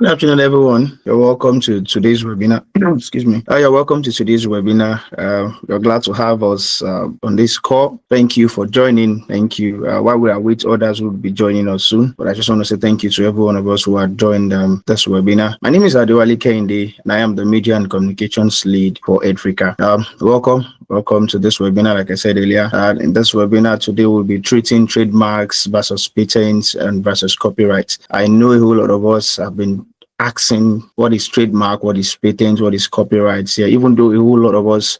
Good afternoon, everyone. You're welcome to today's webinar. Excuse me. You're welcome to today's webinar. We're glad to have us on this call. Thank you for joining. Thank you. While we are with others who will be joining us soon, but I just want to say thank you to every one of us who have joined this webinar. My name is Adewale Kehinde, and I am the Media and Communications Lead for Africa. Welcome to this webinar. Like I said earlier, in this webinar today, we'll be treating trademarks versus patents and versus copyright. I know a whole lot of us have been asking what is trademark, what is patent, what is copyrights here, even though a whole lot of us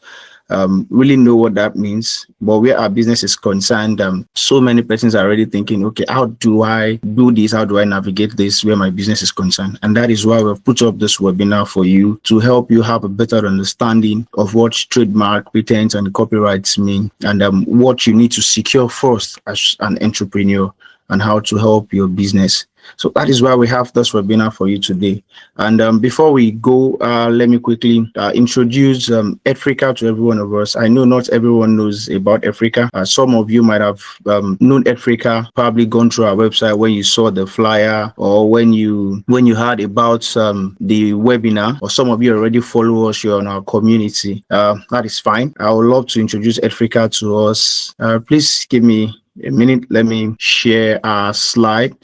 really know what that means. But where our business is concerned, so many persons are already thinking, okay, how do I do this? How do I navigate this where my business is concerned? And that is why we've put up this webinar for you to help you have a better understanding of what trademark, patents, and copyrights mean, and what you need to secure first as an entrepreneur, and how to help your business. So that is why we have this webinar for you today. And before we go, let me quickly introduce Africa to every one of us. I know not everyone knows about Africa. Some of you might have known Africa, probably gone through our website when you saw the flyer, or when you heard about the webinar, or some of you already follow us, you're on our community. That is fine. I would love to introduce Africa to us. Please give me a minute. Let me share a slide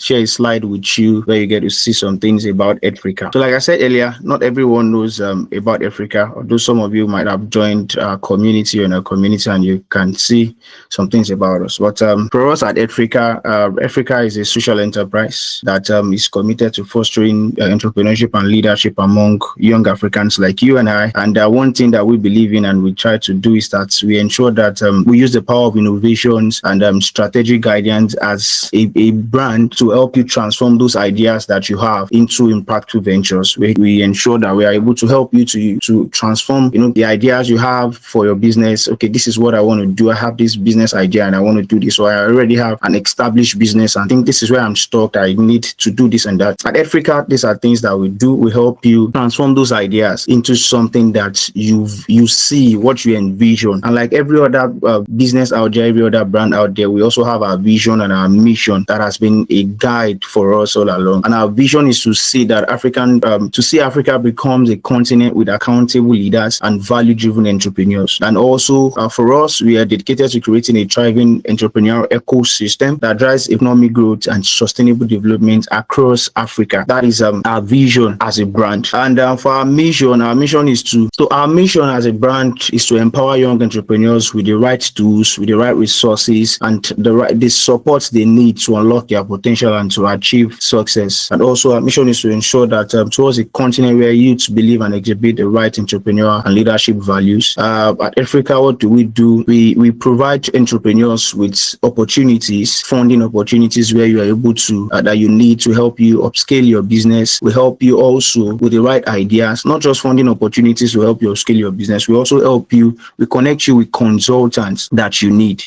with you where you get to see some things about Africa. So like I said earlier, not everyone knows about Africa, although some of you might have joined our community and you can see some things about us. But for us at Africa, Africa is a social enterprise that is committed to fostering entrepreneurship and leadership among young Africans like you and I. And one thing that we believe in and we try to do is that we ensure that we use the power of innovations and strategic guidance as a brand to help you transform those ideas that you have into impactful ventures. We ensure that we are able to help you to transform, the ideas you have for your business. Okay, this is what I want to do. I have this business idea and I want to do this. So I already have an established business and think this is where I'm stuck. I need to do this and that. At Africa, these are things that we do. We help you transform those ideas into something that you see, what you envision. And like every other business out there, every other brand out there, we also have our vision and our mission that has been a guide for us all along. And our vision is to see that Africa becomes a continent with accountable leaders and value-driven entrepreneurs. And also for us, we are dedicated to creating a thriving entrepreneurial ecosystem that drives economic growth and sustainable development across Africa. That is our vision as a brand. And for our mission as a brand is to empower young entrepreneurs with the right tools, with the right resources, and the support they need to unlock their potential and to achieve success. And also our mission is to ensure that towards a continent where youths believe and exhibit the right entrepreneurial and leadership values. At Africa, what do? We provide entrepreneurs with opportunities, funding opportunities where you are able to that you need to help you upscale your business. We help you also with the right ideas, not just funding opportunities to help you upscale your business. We also help you, we connect you with consultants that you need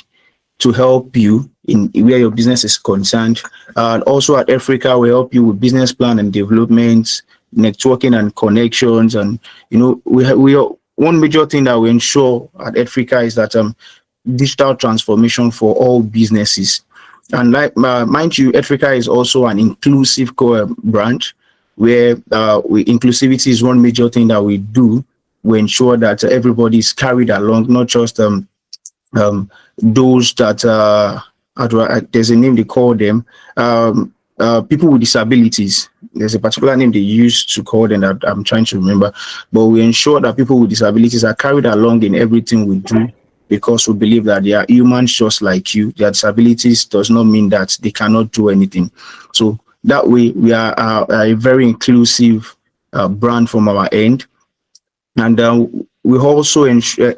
to help you in where your business is concerned. Also at Africa, we help you with business plan and development, networking and connections. And we one major thing that we ensure at Africa is that digital transformation for all businesses. And like mind you, Africa is also an inclusive brand where inclusivity is one major thing that we do. We ensure that everybody is carried along, not just those that there's a name they call them, people with disabilities. There's a particular name they used to call them that I'm trying to remember, but we ensure that people with disabilities are carried along in everything we do, because we believe that they are humans just like you. Their disabilities does not mean that they cannot do anything. So that way we are a very inclusive brand from our end. And we also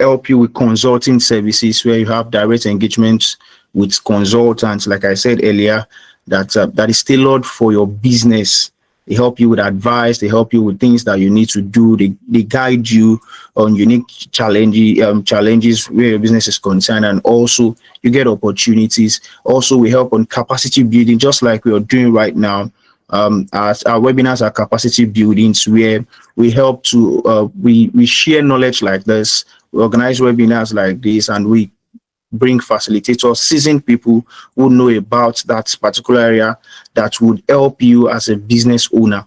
help you with consulting services where you have direct engagements with consultants, like I said earlier, that is tailored for your business. They help you with advice. They help you with things that you need to do. They guide you on unique challenges where your business is concerned, and also you get opportunities. Also, we help on capacity building, just like we are doing right now. As our webinars are capacity buildings where we help to we share knowledge like this. We organize webinars like this, and we bring facilitators, seasoned people who know about that particular area that would help you as a business owner.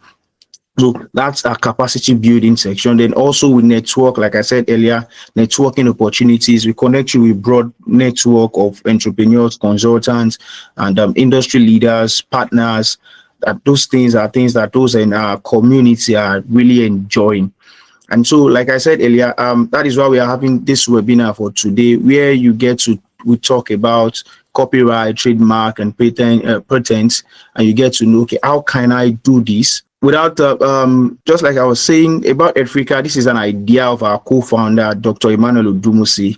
So that's a capacity building section. Then also we network, like I said earlier, networking opportunities. We connect you with broad network of entrepreneurs, consultants, and industry leaders, partners. That those things are things that those in our community are really enjoying. And so, like I said earlier, that is why we are having this webinar for today, where you get to we talk about copyright, trademark, and patents, and you get to know, okay, how can I do this without just like I was saying about Africa. This is an idea of our co-founder, Dr. Emmanuel Odumusi.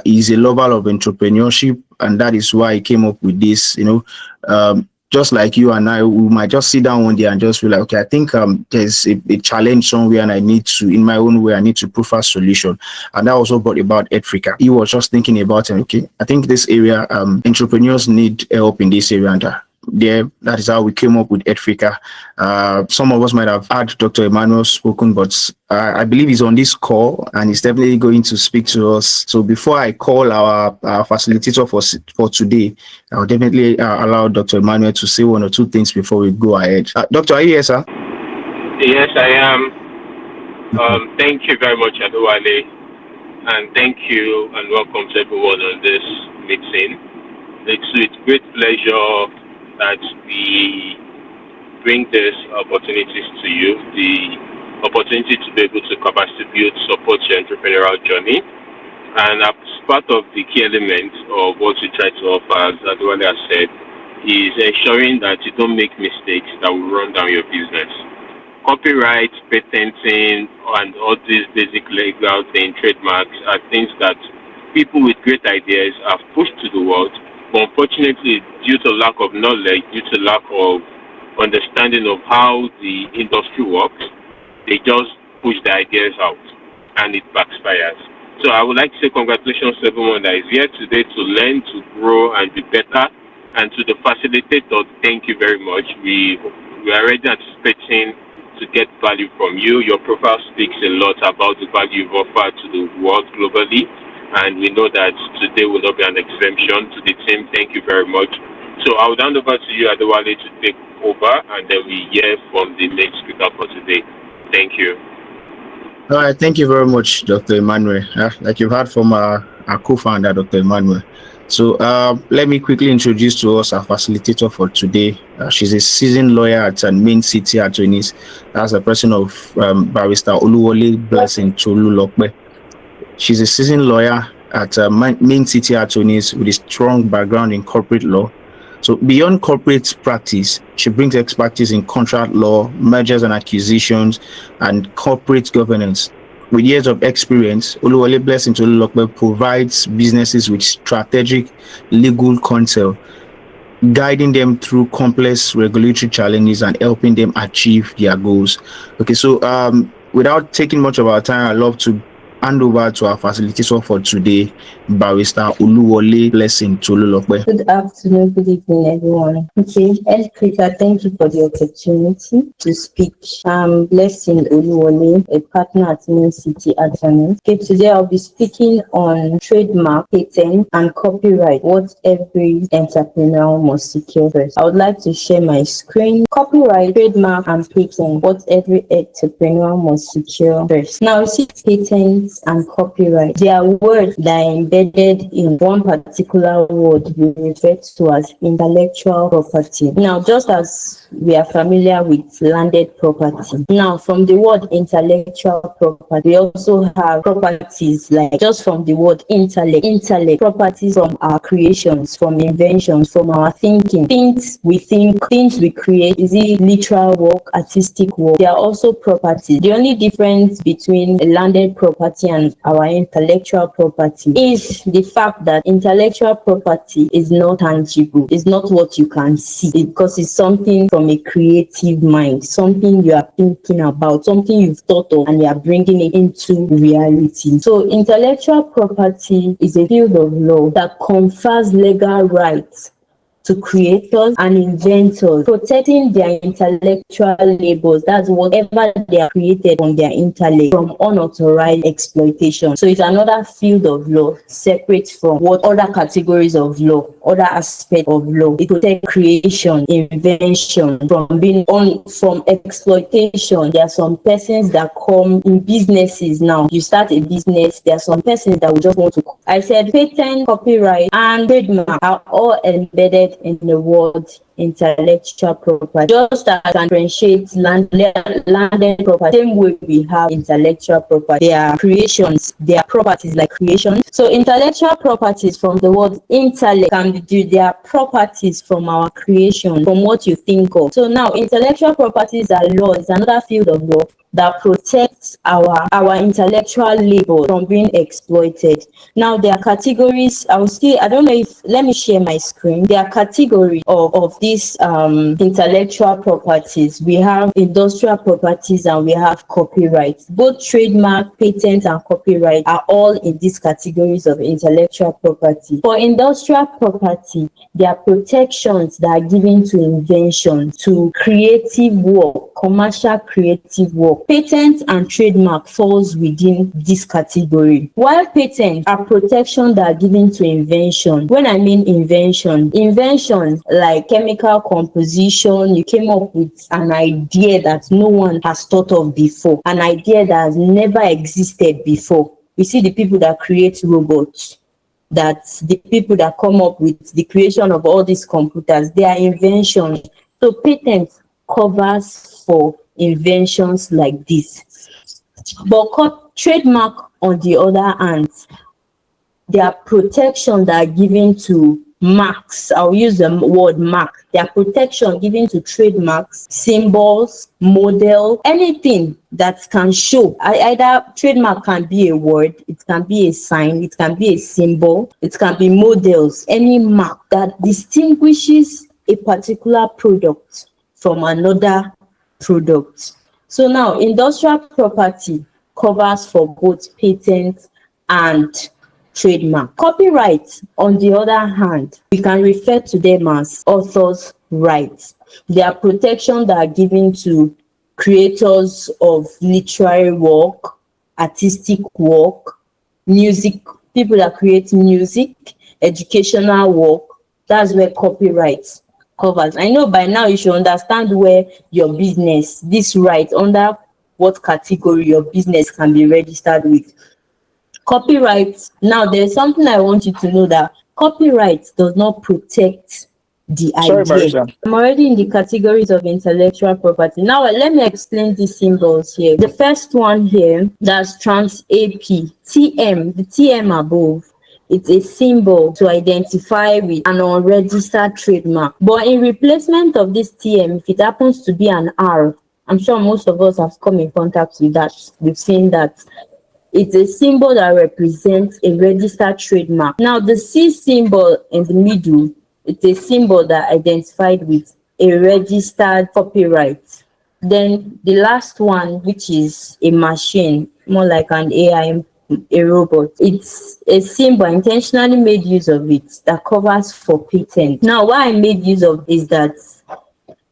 He's a lover of entrepreneurship, and that is why he came up with this. Just like you and I, we might just sit down one day and just feel like, okay, I think there's a challenge somewhere, and I need to, in my own way, I need to prove a solution. And that also brought about Africa. He was just thinking about it. Okay, I think this area, entrepreneurs need help in this area, and that is how we came up with Africa. Some of us might have heard Dr. Emmanuel spoken, but I believe he's on this call and he's definitely going to speak to us. So before I call our facilitator for today, I'll definitely allow Dr. Emmanuel to say one or two things before we go ahead. Doctor, are you here, sir? Yes, I am. Thank you very much, Adewale, and thank you and welcome to everyone on this meeting. It's with great pleasure that we bring these opportunities to you, the opportunity to be able to capacity build, support your entrepreneurial journey. And as part of the key elements of what we try to offer, as Adewale has said, is ensuring that you don't make mistakes that will run down your business. Copyright, patenting, and all these basic legal things, trademarks, are things that people with great ideas have pushed to the world. But unfortunately, due to lack of knowledge, due to lack of understanding of how the industry works, they just push the ideas out and it backfires. So I would like to say congratulations to everyone that is here today to learn, to grow, and be better. And to the facilitator, thank you very much. We are already anticipating to get value from you. Your profile speaks a lot about the value you've offered to the world globally. And we know that today will not be an exemption. To the team, thank you very much. So I will hand over to you, Adewale, to take over, and then we hear from the main speaker for today. Thank you. All right, thank you very much, Dr. Emmanuel. Like you've heard from our co-founder, Dr. Emmanuel. So let me quickly introduce to us our facilitator for today. She's a seasoned lawyer at Main City Attorneys. That's a person of Barrister Oluwole Blessing Tolulope. She's a seasoned lawyer at Main City Attorneys with a strong background in corporate law. So beyond corporate practice, she brings expertise in contract law, mergers and acquisitions, and corporate governance. With years of experience, Oluwole Blessing Tolulope provides businesses with strategic legal counsel, guiding them through complex regulatory challenges and helping them achieve their goals. Okay, so without taking much of our time, I'd love to hand over to our facilitator for today, Barrister Oluwole Blessing Tolulope. Good afternoon, good evening, everyone. Okay, Elkrika, thank you for the opportunity to speak. I'm Blessing Oluwole, a partner at Main City Attorneys. Okay, today I'll be speaking on trademark, patent, and copyright, what every entrepreneur must secure first. I would like to share my screen. Copyright, trademark, and patent, what every entrepreneur must secure first. Now, see patents and copyright. They are words that are embedded in one particular word we refer to as intellectual property. Now, just as we are familiar with landed property. Now, from the word intellectual property, we also have properties like just from the word intellect, properties from our creations, from inventions, from our thinking. Things we think, things we create, is it literal work, artistic work? They are also properties. The only difference between a landed property and our intellectual property is the fact that intellectual property is not tangible. It's not what you can see because it's something from a creative mind, something you are thinking about, something you've thought of and you are bringing it into reality. So intellectual property is a field of law that confers legal rights to creators and inventors, protecting their intellectual labels. That's whatever they have created on their intellect from unauthorized exploitation. So it's another field of law separate from what other categories of law, other aspects of law. It protects creation, invention from exploitation. There are some persons that come in businesses now. You start a business, there are some persons that will just want to. I said patent, copyright, and trademark are all embedded in the word intellectual property. Just as differentiates landed property, same way we have intellectual property. They are creations, they are properties like creation. So intellectual properties from the word intellect can be due. They are properties from our creation, from what you think of. So now intellectual properties are law. It's another field of law that protects our intellectual labor from being exploited. Now there are categories. I don't know if, let me share my screen. There are categories of these intellectual properties. We have industrial properties and we have copyright. Both trademark, patent, and copyright are all in these categories of intellectual property. For industrial property, there are protections that are given to invention, to creative work, commercial creative work. Patent and trademark falls within this category. While patents are protections that are given to invention. When I mean invention like chemical composition, you came up with an idea that no one has thought of before, an idea that has never existed before. You see the people that create robots, that's the people that come up with the creation of all these computers, they are inventions. So patent covers for inventions like this. But trademark, on the other hand, there are protections that are given to marks. I'll use the word mark. There are protection given to trademarks, symbols, model, anything that can show. Either trademark can be a word, it can be a sign, it can be a symbol, it can be models, any mark that distinguishes a particular product from another product. So now industrial property covers for both patent and trademark. Copyright, on the other hand, we can refer to them as authors' rights. They are protections that are given to creators of literary work, artistic work, music, people that create music, educational work. That's where copyright covers. I know by now you should understand where your business, this right, under what category your business can be registered with. Copyright. Now, there's something I want you to know, that copyright does not protect the Sorry, idea. Marissa. I'm already in the categories of intellectual property. Now, let me explain these symbols here. The first one here, that's trans AP, TM, the TM above. It's a symbol to identify with an unregistered trademark. But in replacement of this TM, if it happens to be an R, I'm sure most of us have come in contact with that. We've seen that. It's a symbol that represents a registered trademark. Now, the C symbol in the middle, it's a symbol that identified with a registered copyright. Then the last one, which is a machine, more like an AI, a robot, it's a symbol, intentionally made use of it, that covers for patent. Now, why I made use of is that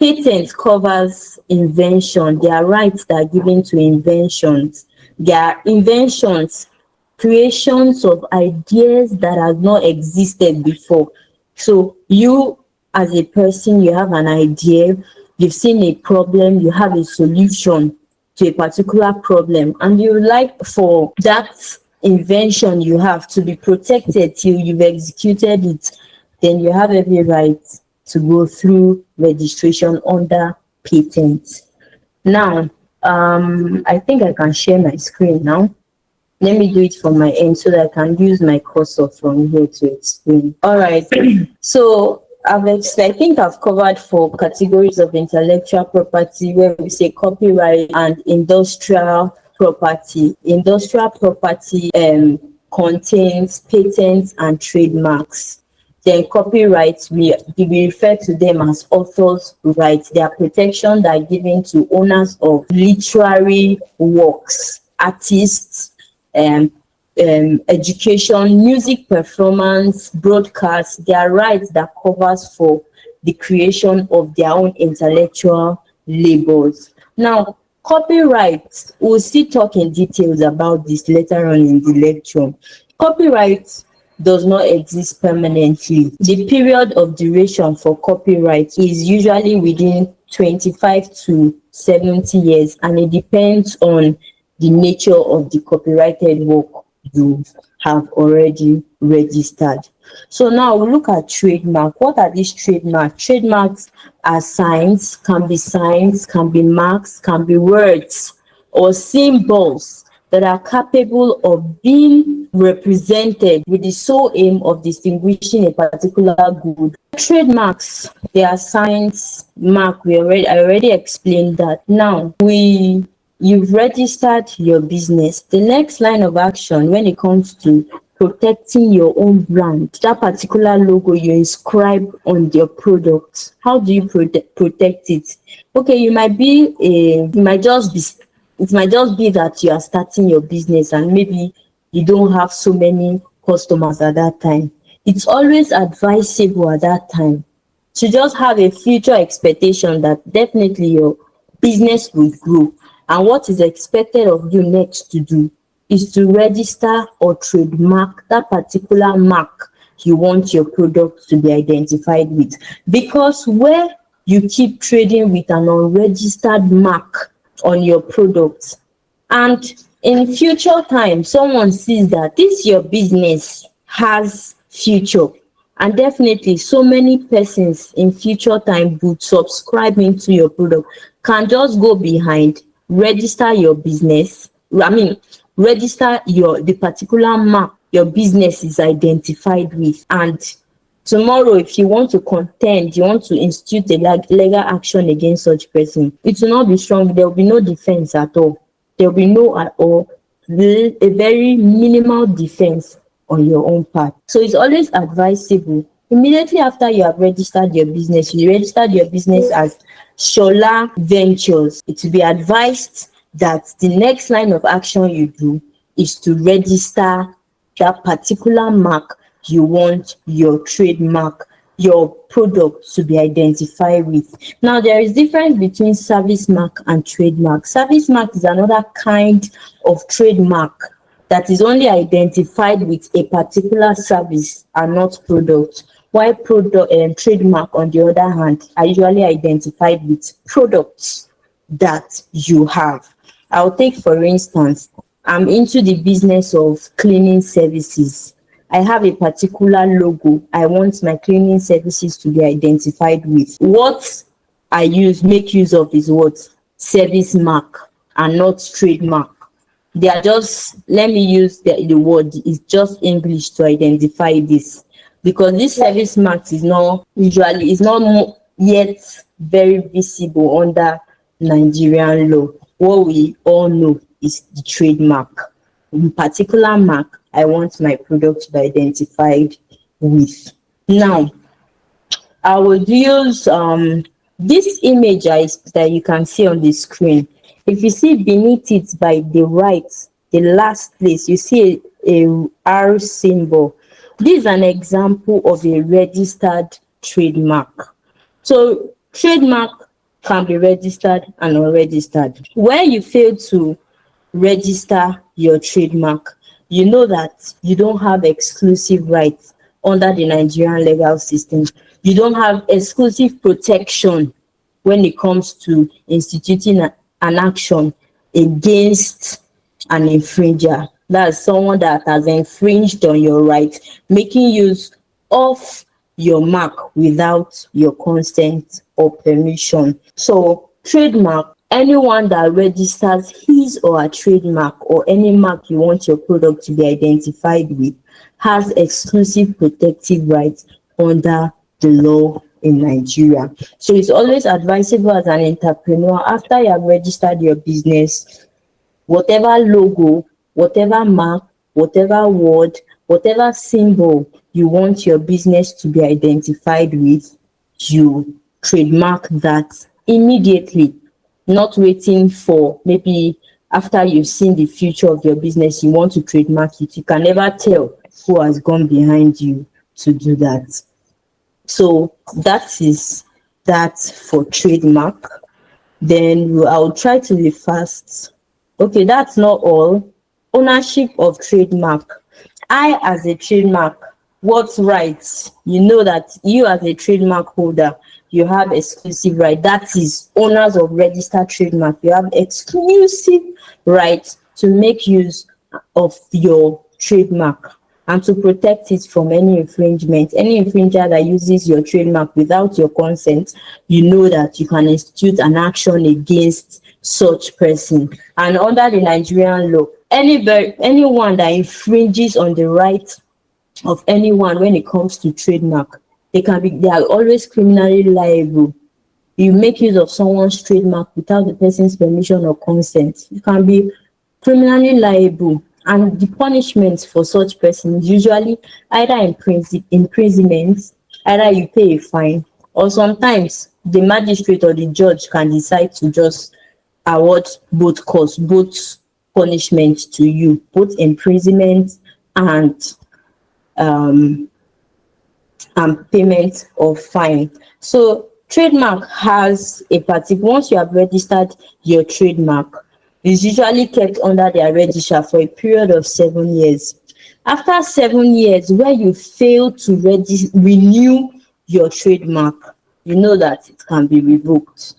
patent covers invention. There are rights that are given to inventions. There are inventions, creations of ideas that have not existed before. So you, as a person, you have an idea, you've seen a problem, you have a solution to a particular problem, and you like for that invention you have to be protected till you've executed it, then you have every right to go through registration under patent. Now, I think I can share my screen now. Let me do it from my end so that I can use my cursor from here to explain. All right. So I think I've covered 4 categories of intellectual property, where we say copyright and industrial property. Industrial property contains patents and trademarks. Then copyrights, we refer to them as authors' rights. They are protections that are given to owners of literary works, artists, education, music performance, broadcast. They are rights that covers for the creation of their own intellectual labors. Now, copyright, we'll still talk in details about this later on in the lecture. Copyright does not exist permanently. The period of duration for copyright is usually within 25 to 70 years, and it depends on the nature of the copyrighted work you have already registered. So now we look at trademark. What are these trademarks? Trademarks are signs, can be marks, can be words or symbols that are capable of being represented with the sole aim of distinguishing a particular good. Trademarks, they are signs, mark. I already explained that. Now you've registered your business. The next line of action when it comes to protecting your own brand, that particular logo you inscribe on your product, how do you protect it? Okay, it might just be that you are starting your business and maybe you don't have so many customers at that time. It's always advisable at that time to just have a future expectation that definitely your business will grow. And what is expected of you next to do is to register or trademark that particular mark you want your product to be identified with. Because where you keep trading with an unregistered mark on your product, and in future time someone sees that this your business has future, and definitely so many persons in future time would subscribe into your product, can just go behind, register your business, register the particular mark your business is identified with, and tomorrow if you want to contend, you want to institute a legal action against such person, it will not be strong. There will be no defense at all. There will be a very minimal defense on your own part. So it's always advisable, immediately after you have registered your business, you registered your business as Shola Ventures, it will be advised that the next line of action you do is to register that particular mark you want your trademark, your product to be identified with. Now, there is difference between service mark and trademark. Service mark is another kind of trademark that is only identified with a particular service and not product. While trademark, on the other hand, are usually identified with products that you have. I'll take, for instance, I'm into the business of cleaning services. I have a particular logo I want my cleaning services to be identified with. What I make use of is what? Service mark and not trademark. They are just, let me use the word, it's just English to identify this, because this service mark is not yet very visible under Nigerian law. What we all know is the trademark. In particular mark I want my product to be identified with. Now, I would use this image that you can see on the screen. If you see beneath it by the right, the last place, you see a R symbol. This is an example of a registered trademark. So trademark can be registered and unregistered. Where you fail to register your trademark, you know that you don't have exclusive rights under the Nigerian legal system. You don't have exclusive protection when it comes to instituting an action against an infringer. That's someone that has infringed on your right, making use of your mark without your consent or permission. So trademark, anyone that registers his or her trademark or any mark you want your product to be identified with has exclusive protective rights under the law in Nigeria. So it's always advisable as an entrepreneur, after you have registered your business, whatever logo, whatever mark, whatever word, whatever symbol you want your business to be identified with, you trademark that immediately, not waiting for maybe after you've seen the future of your business, you want to trademark it. You can never tell who has gone behind you to do that. So that is that for trademark. Then I'll try to be fast. Okay, that's not all. Ownership of trademark. I, as a trademark, what rights? You know that you, as a trademark holder, you have exclusive right. That is, owners of registered trademark, you have exclusive right to make use of your trademark and to protect it from any infringement. Any infringer that uses your trademark without your consent, you know that you can institute an action against such person. And under the Nigerian law, anyone that infringes on the right of anyone when it comes to trademark, they are always criminally liable. You make use of someone's trademark without the person's permission or consent, you can be criminally liable. And the punishment for such person is usually either imprisonment, either you pay a fine, or sometimes the magistrate or the judge can decide to just award both punishment to you, both imprisonment and payment of fine. So trademark has a particular, once you have registered your trademark, it's usually kept under their register for a period of 7 years. After 7 years, where you fail to renew your trademark, you know that it can be revoked.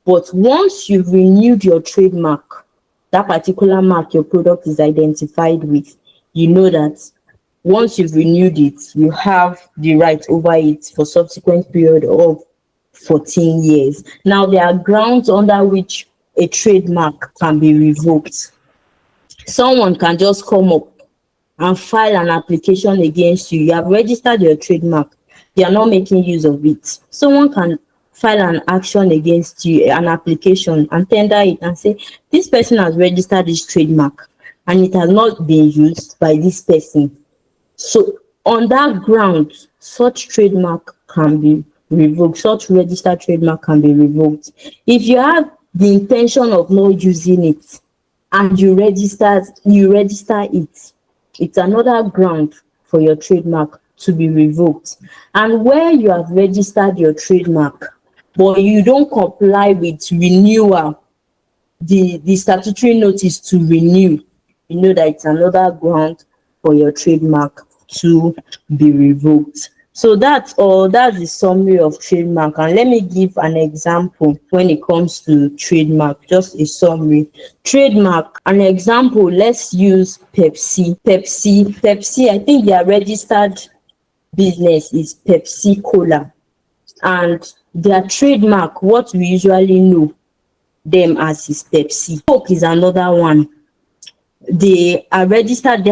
But once you've renewed your trademark, that particular mark your product is identified with, you know that once you've renewed it, you have the right over it for subsequent period of 14 years. Now, there are grounds under which a trademark can be revoked. Someone can just come up and file an application against you. You have registered your trademark, you are not making use of it. Someone can file an action against you, an application, and tender it and say, this person has registered this trademark and it has not been used by this person. So on that ground, such trademark can be revoked, such registered trademark can be revoked. If you have the intention of not using it and you register it, it's another ground for your trademark to be revoked. And where you have registered your trademark but you don't comply with renewal, the statutory notice to renew, you know that it's another ground for your trademark to be revoked. So that's all. That's the summary of trademark. And let me give an example when it comes to trademark, just a summary. Trademark, an example, let's use Pepsi. Pepsi, I think their registered business is Pepsi Cola. And their trademark, what we usually know them as, is Pepsi. Coke is another one. Their registered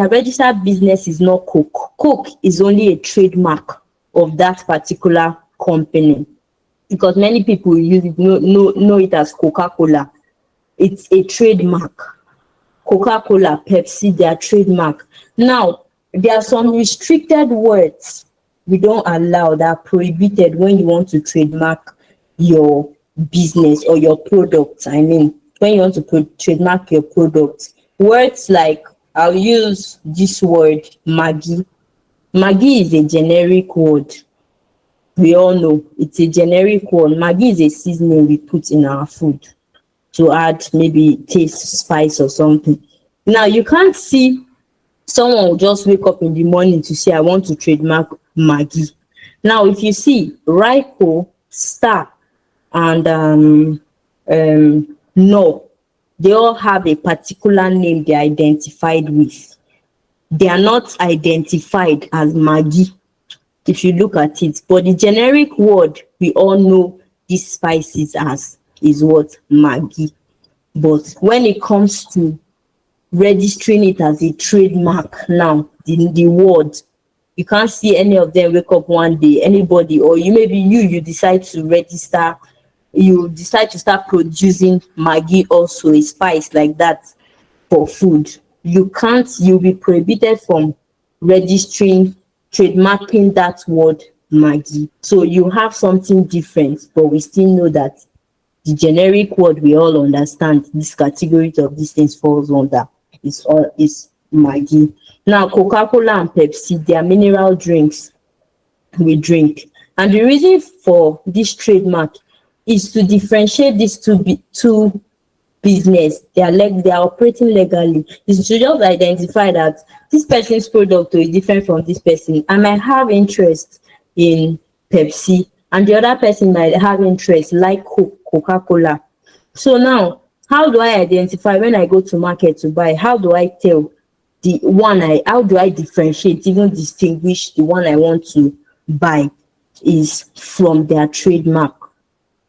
business is not Coke. Coke is only a trademark of that particular company, because many people use it, know it as Coca-Cola. It's a trademark. Coca-Cola, Pepsi, their trademark. Now, there are some restricted words we don't allow, that are prohibited when you want to trademark your business or your product. I mean, when you want to trademark your product, words like, I'll use this word, Maggi. Maggi is a generic word. We all know it's a generic word. Maggi is a seasoning we put in our food to add maybe taste, spice or something. Now, you can't see someone will just wake up in the morning to say, I want to trademark Maggi. Now, if you see Ryco, Star, and No, they all have a particular name they're identified with. They are not identified as Maggi, if you look at it. But the generic word we all know these spices as is what? Maggi. But when it comes to registering it as a trademark now, the word, you can't see any of them wake up one day, anybody, or you decide to register, you decide to start producing Maggi, also a spice like that, for food. You'll be prohibited from registering, trademarking that word Maggi. So you have something different, but we still know that the generic word we all understand these categories of these things falls under is Maggi. Now, Coca-Cola and Pepsi, they are mineral drinks we drink. And the reason for this trademark is to differentiate these two business. They are operating legally. It's to just identify that this person's product is different from this person. I might have interest in Pepsi, and the other person might have interest like Coca-Cola. So now, how do I identify when I go to market to buy? How do I tell how do I differentiate, even distinguish the one I want to buy is from their trademark?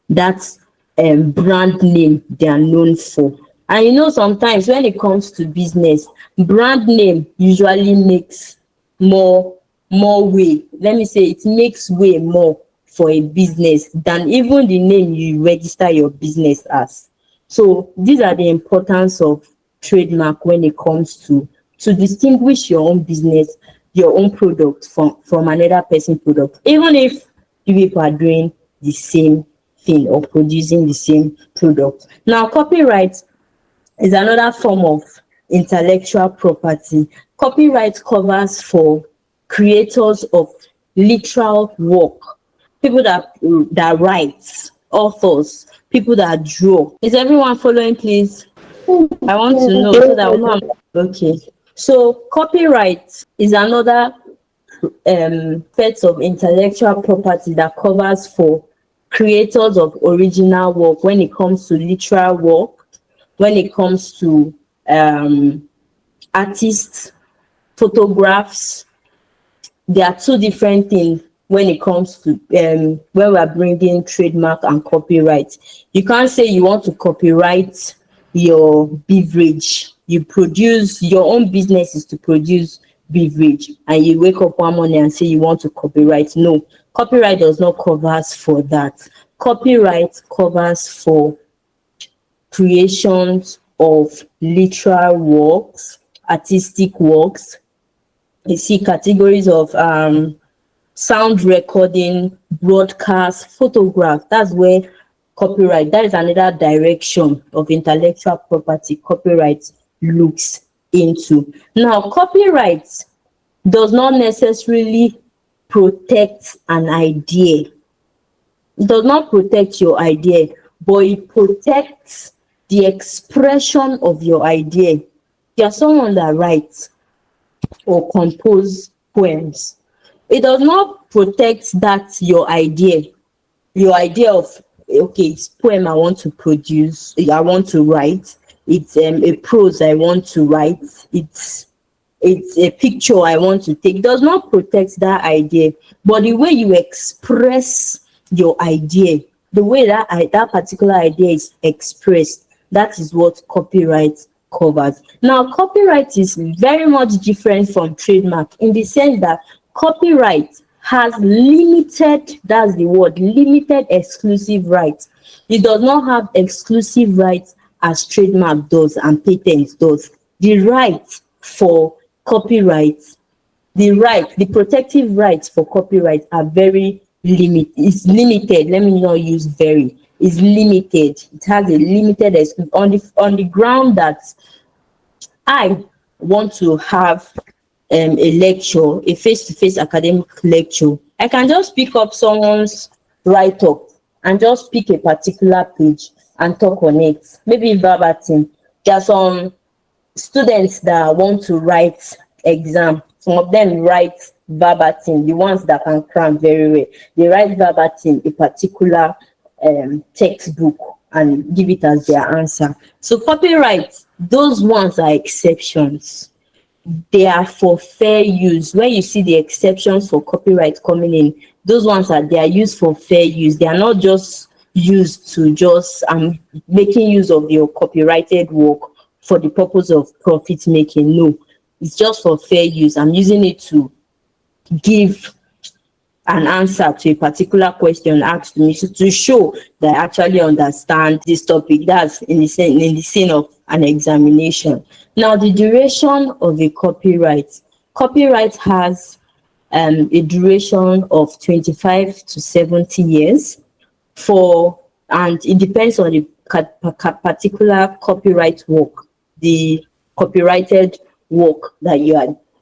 That's brand name they are known for. And sometimes when it comes to business, brand name usually makes more way. Let me say it makes way more for a business than even the name you register your business as. So these are the importance of trademark when it comes to distinguish your own business, your own product from another person's product, even if you people are doing the same thing or producing the same product. Now, copyright is another form of intellectual property. Copyright covers for creators of literal work, people that write, authors, people that draw. Is everyone following, please? I want to know so that we can. Okay. So copyright is another set of intellectual property that covers for creators of original work when it comes to literal work, when it comes to artists, photographs. There are two different things when it comes to when we are bringing trademark and copyright. You can't say you want to copyright your beverage. You produce your own business is to produce beverage, and you wake up one morning and say you want to copyright. No, copyright does not cover for that. Copyright covers for creations of literal works, artistic works. You see categories of sound recording, broadcast, photograph. That's where copyright, that is another direction of intellectual property copyright looks into. Now, copyright does not necessarily protect an idea. It does not protect your idea, but it protects the expression of your idea. You're someone that writes or compose poems. It does not protect that your idea of, okay, it's poem I want to produce, I want to write, it's a prose I want to write, it's a picture I want to take. It does not protect that idea, but the way you express your idea, the way that particular idea is expressed, that is what copyright covers. Now, copyright is very much different from trademark in the sense that copyright has limited, that's the word, limited exclusive rights. It does not have exclusive rights as trademark does and patent does. The right for copyright, the protective rights for copyright are very limited. It's limited. Let me not use very. It's limited. It has a limited on the ground that I want to have a lecture, a face-to-face academic lecture. I can just pick up someone's write-up and just pick a particular page and talk on it, maybe verbatim. There are some students that want to write exam. Some of them write verbatim, the ones that can cram very well. They write verbatim a particular textbook and give it as their answer. So copyright, those ones are exceptions. They are for fair use. When you see the exceptions for copyright coming in, those ones they are used for fair use. They are not just used to just making use of your copyrighted work for the purpose of profit making. No, it's just for fair use. I'm using it to give an answer to a particular question asked me to show that I actually understand this topic. That's in the scene of an examination. Now, the duration of a copyright. Copyright has a duration of 25 to 70 years. For and it depends on the particular copyright work, the copyrighted work that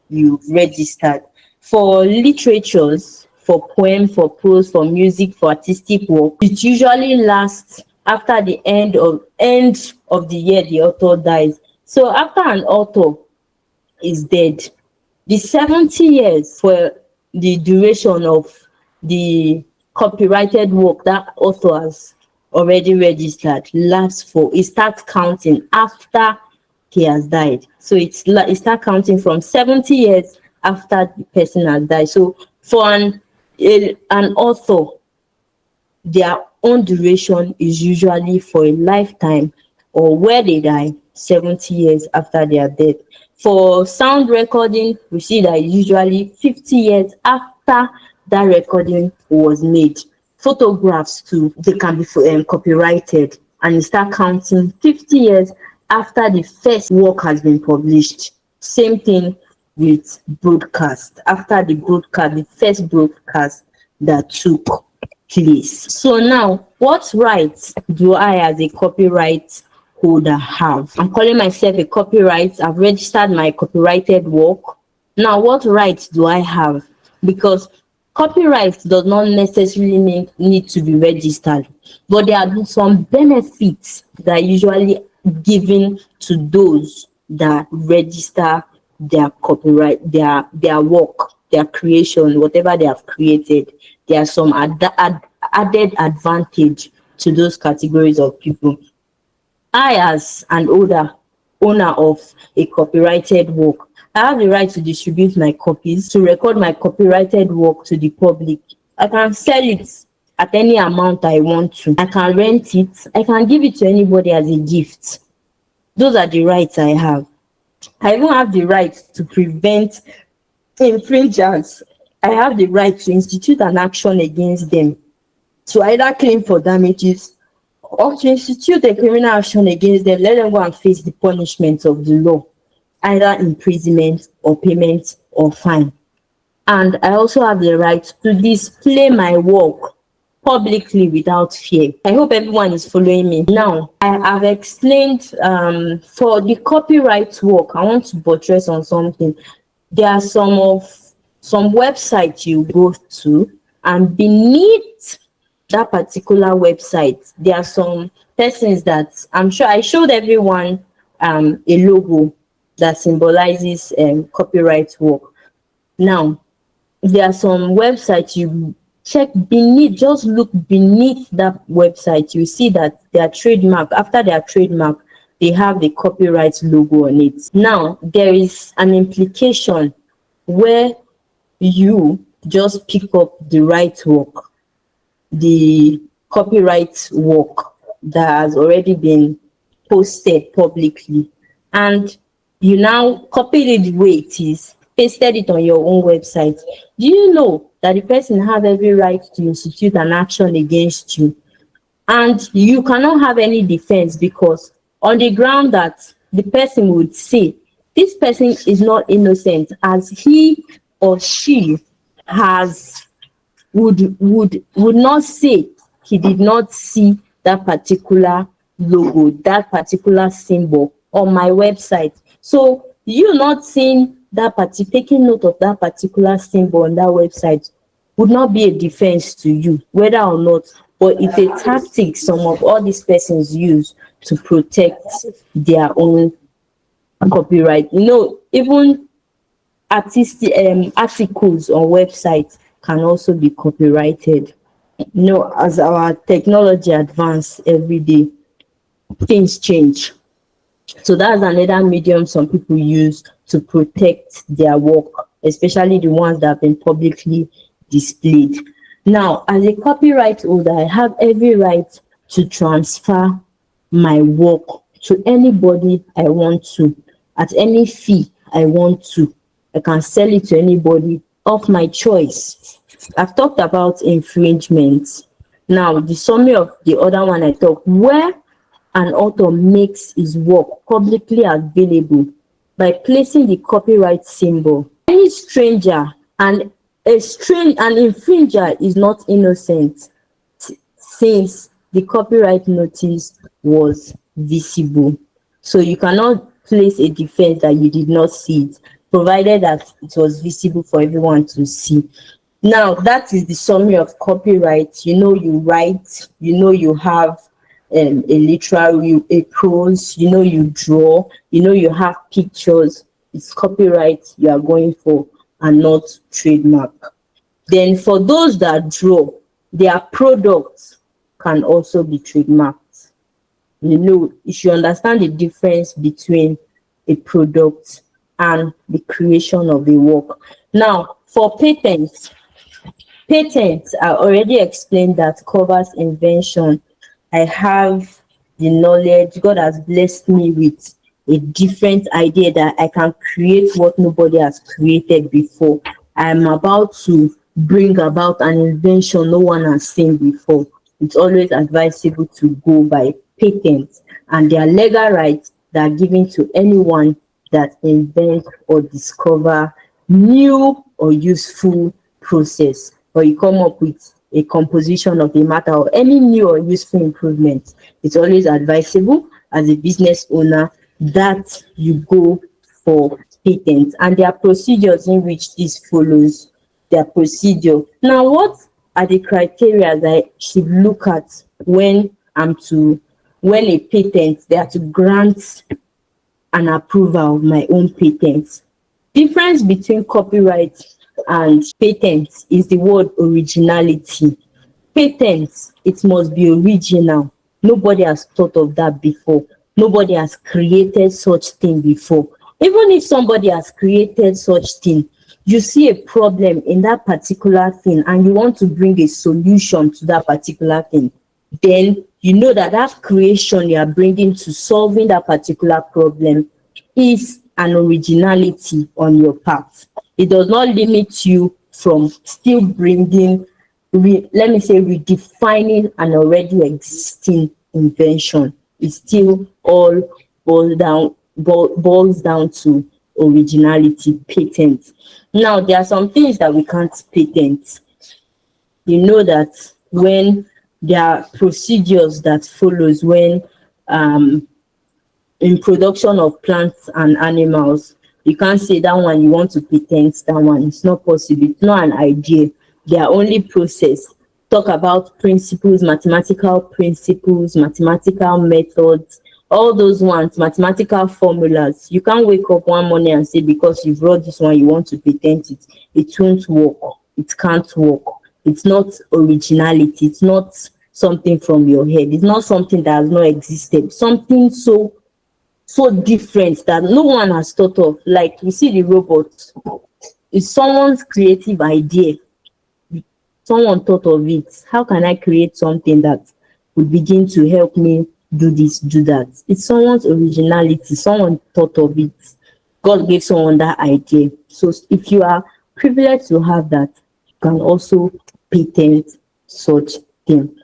you've registered. For literatures, for poem, for prose, for music, for artistic work, it usually lasts after the end of the year the author dies. So after an author is dead, the 70 years for the duration of the copyrighted work that author has already registered it starts counting after he has died. So it starts counting from 70 years after the person has died. So for an author, their own duration is usually for a lifetime, or where they die 70 years after they are dead. For sound recording, we see that usually 50 years after that recording was made. Photographs too, they can be copyrighted, and start counting 50 years after the first work has been published. Same thing with broadcast. After the first broadcast that took place. So now, what rights do I as a copyright holder have? I'm calling myself a copyright. I've registered my copyrighted work. Now, what rights do I have? Because copyright does not necessarily need to be registered, but there are some benefits that are usually given to those that register their copyright, their work, their creation, whatever they have created. There are some added advantage to those categories of people. I, as an owner of a copyrighted work, I have the right to distribute my copies, to record my copyrighted work to the public. I can sell it at any amount I want to. I can rent it. I can give it to anybody as a gift. Those are the rights I have. I even have the right to prevent infringers. I have the right to institute an action against them, to either claim for damages or to institute a criminal action against them. Let them go and face the punishment of the law, either imprisonment or payment or fine. And I also have the right to display my work publicly without fear. I hope everyone is following me. Now, I have explained for the copyright work, I want to buttress on something. There are some websites you go to, and beneath that particular website, there are some persons that I'm sure I showed everyone a logo that symbolizes copyright work. Now, there are some websites you check beneath, just look beneath that website, you see that their trademark, after their trademark, they have the copyright logo on it. Now, there is an implication where you just pick up the right work, the copyright work that has already been posted publicly, and you now copied it the way it is, pasted it on your own website. Do you know that the person has every right to institute an action against you? And you cannot have any defense, because on the ground that the person would say this person is not innocent, as he or she would not say he did not see that particular logo, that particular symbol on my website. So you not seeing that taking note of that particular symbol on that website would not be a defense to you, whether or not, but it's a tactic some of all these persons use to protect their own copyright. Even articles on websites can also be copyrighted. As our technology advances every day, things change. So that's another medium some people use to protect their work, especially the ones that have been publicly displayed. Now, as a copyright holder, I have every right to transfer my work to anybody I want to, at any fee I want to. I can sell it to anybody of my choice. I've talked about infringement. Now, the summary of the other one I talked, where an author makes his work publicly available by placing the copyright symbol. Any stranger, and an infringer is not innocent, since the copyright notice was visible. So you cannot place a defense that you did not see it, provided that it was visible for everyone to see. Now, that is the summary of copyright. You write, you have a literary, a prose, you draw, you have pictures. It's copyright you are going for and not trademark. Then for those that draw, their products can also be trademarked. You should understand the difference between a product and the creation of a work. Now, for patents, I already explained that covers invention. I have the knowledge. God has blessed me with a different idea that I can create what nobody has created before. I am about to bring about an invention no one has seen before. It's always advisable to go by patents, and their legal rights that are given to anyone that invents or discover new or useful process, or you come up with a composition of a matter or any new or useful improvement. It's always advisable as a business owner that you go for patents, and there are procedures in which this follows their procedure. Now, what are the criteria that I should look at when a patent, they are to grant an approval of my own patent? Difference between copyright and patents is the word originality. Patents, it must be original. Nobody has thought of that before. Nobody has created such thing before. Even if somebody has created such thing, you see a problem in that particular thing and you want to bring a solution to that particular thing, then you know that that creation you are bringing to solving that particular problem is an originality on your part. It does not limit you from still bringing, redefining an already existing invention. It still all boils down to originality, patent. Now, there are some things that we can't patent. You know that when there are procedures that follows when in production of plants and animals, you can't say that one you want to patent that one. It's not possible. It's not an idea. They are only process. Talk about principles, mathematical methods, all those ones, mathematical formulas. You can't wake up one morning and say because you've wrote this one, you want to patent it. It won't work. It can't work. It's not originality. It's not something from your head. It's not something that has not existed. Something so different that no one has thought of. Like we see the robot. It's someone's creative idea. Someone thought of it. How can I create something that would begin to help me do this, do that? It's someone's originality. Someone thought of it. God gave someone that idea. So if you are privileged to have that, you can also patent such thing.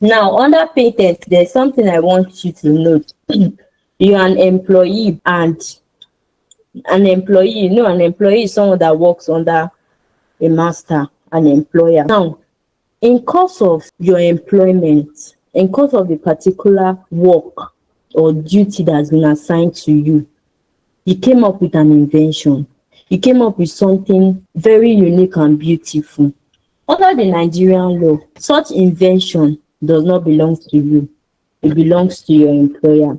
Now, under patent, there's something I want you to note. You're an employee, and an employee, an employee is someone that works under a master, an employer. Now, in course of your employment, in course of the particular work or duty that's been assigned to you, you came up with an invention. You came up with something very unique and beautiful. Under the Nigerian law, such invention does not belong to you. It belongs to your employer.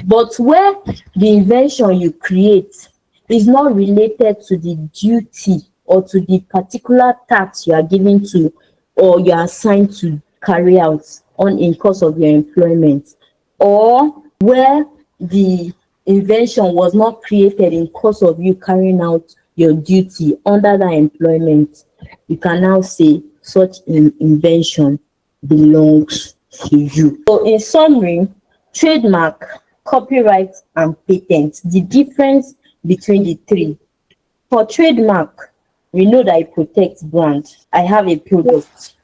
But where the invention you create is not related to the duty or to the particular task you are given to or you are assigned to carry out in course of your employment, or where the invention was not created in course of you carrying out your duty under that employment, you can now say such an invention belongs to you. So in summary, trademark, copyright, and patent, the difference between the three. For trademark, we know that it protects brand. I have a product.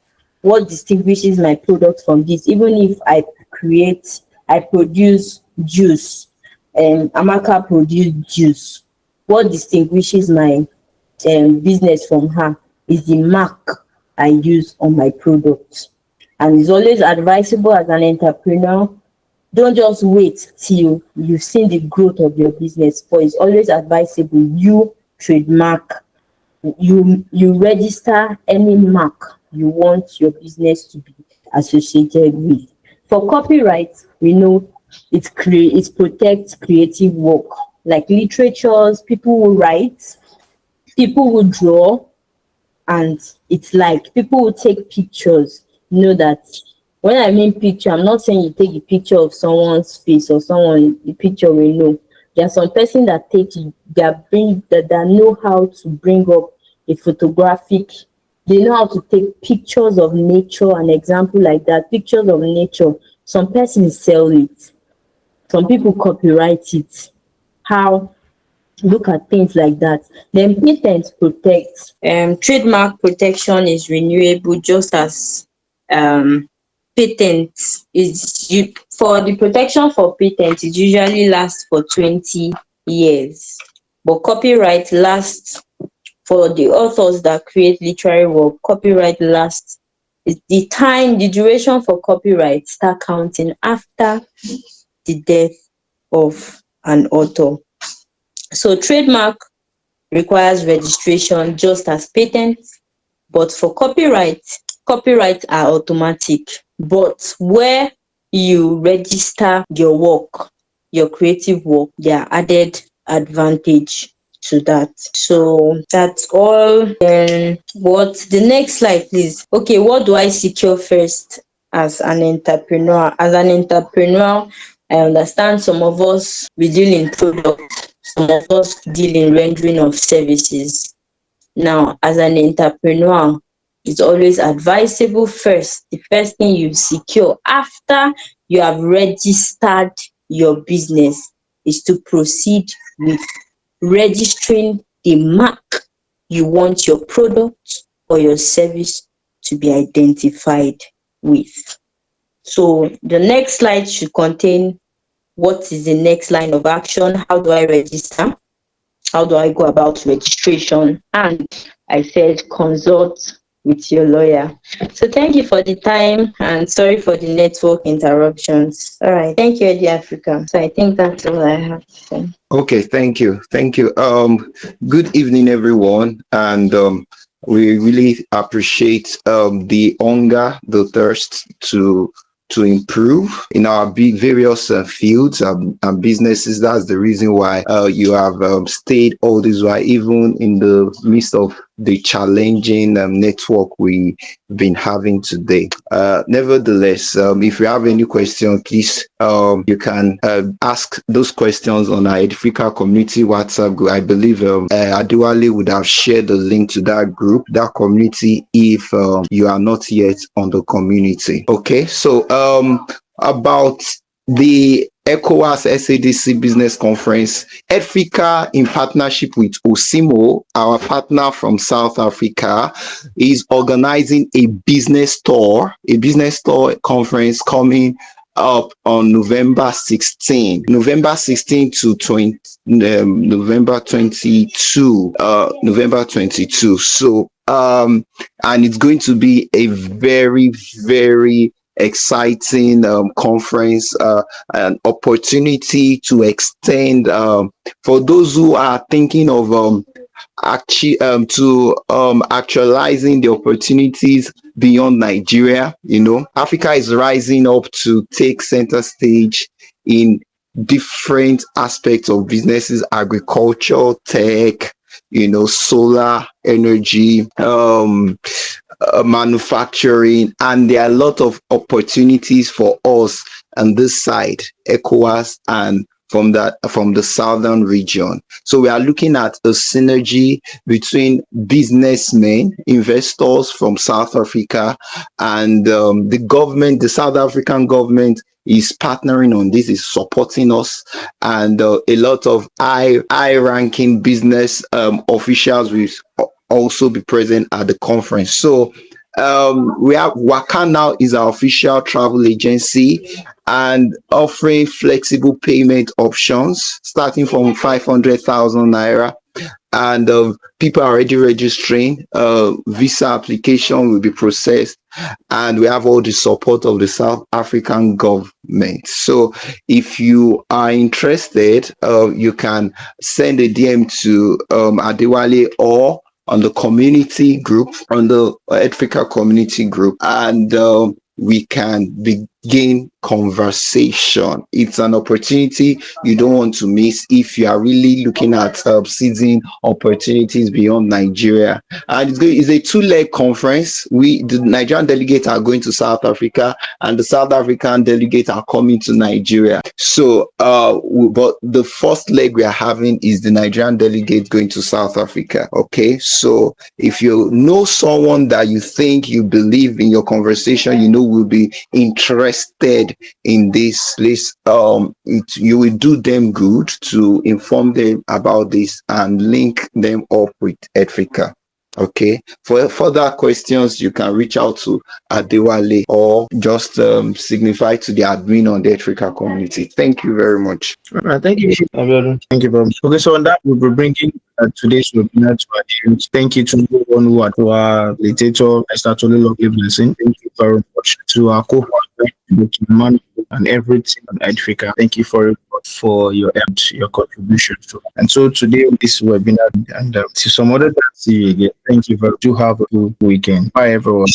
What distinguishes my product from this? Even if I produce juice, Amaka produced juice. What distinguishes my business from her is the mark I use on my product. And it's always advisable as an entrepreneur, don't just wait till you've seen the growth of your business, but it's always advisable you trademark, you register any mark you want your business to be associated with. For copyright, we know it protects creative work, like literatures, people who write, people who draw, and it's like people who take pictures. You know that when I mean picture, I'm not saying you take a picture of someone's face or someone, the picture we know. There are some person that that know how to bring up a photographic, they know how to take pictures of nature, an example like that, pictures of nature. Some persons sell it, some people copyright it. How? Look at things like that. Then patent protects. Trademark protection is renewable, just as patent is. For the protection for patent, it usually lasts for 20 years, but copyright lasts for the authors that create literary work. Copyright lasts, the duration for copyright start counting after the death of an author. So trademark requires registration just as patents, but for copyrights are automatic. But where you register your work, your creative work, there are added advantage to that. So that's all. Then what the next slide, please? Okay, what do I secure first as an entrepreneur? As an entrepreneur, I understand some of us we deal in products, some of us deal in rendering of services. Now, as an entrepreneur, it's always advisable first. The first thing you secure after you have registered your business is to proceed with registering the mark you want your product or your service to be identified with. So the next slide should contain what is the next line of action, how do I register, how do I go about registration, and I said consult with your lawyer. So thank you for the time and sorry for the network interruptions. All right, thank you, Eddie Africa. So I think that's all I have to say. Okay, thank you. Good evening, everyone, and we really appreciate the hunger, the thirst to improve in our various fields and businesses. That's the reason why you have stayed all this while, even in the midst of the challenging network we've been having today. Nevertheless, if you have any question, please you can ask those questions on our Edifica community WhatsApp group. I believe Adewale would have shared the link to that group, that community, if you are not yet on the community. Okay, so about the ECOWAS SADC Business Conference, Edifica, in partnership with Osimo, our partner from South Africa, is organizing a business tour conference coming up on November 16 to November 22. So and it's going to be a very, very exciting conference, an opportunity to extend for those who are thinking of actualizing the opportunities beyond Nigeria. You know, Africa is rising up to take center stage in different aspects of businesses: agriculture, tech, solar energy, manufacturing, and there are a lot of opportunities for us on this side, ECOWAS, and from the southern region. So we are looking at a synergy between businessmen, investors from South Africa, and the government. The South African government is partnering on this, is supporting us, and a lot of high-ranking business officials will also be present at the conference. So we have Waka Now is our official travel agency and offering flexible payment options starting from 500,000 naira and people are already registering. Visa application will be processed, and we have all the support of the South African government. So if you are interested, you can send a DM to Adewale or on the community group, on the Africa community group, and we can begin conversation. It's an opportunity you don't want to miss if you are really looking at seizing opportunities beyond Nigeria. And it's a two-leg conference. The Nigerian delegates are going to South Africa, and the South African delegates are coming to Nigeria. So, but the first leg we are having is the Nigerian delegate going to South Africa. Okay, so if you know someone that you think you believe in your conversation, you know will be interested in this, please, you will do them good to inform them about this and link them up with Africa. Okay, for further questions, you can reach out to Adewale or just signify to the admin on the Africa community. Thank you very much. All right, thank you. Thank you very much. Okay, so on that, we'll be bringing today's webinar to an end. Thank you to everyone who are to our literature, Mr. Tolulope Blessing. Thank you very much to our co-founder, Dr. Emmanuel, and everything on Africa. Thank you for your contribution. And so today, this webinar, and see some other time, see you again. Thank you very much. Do have a good weekend. Bye, everyone.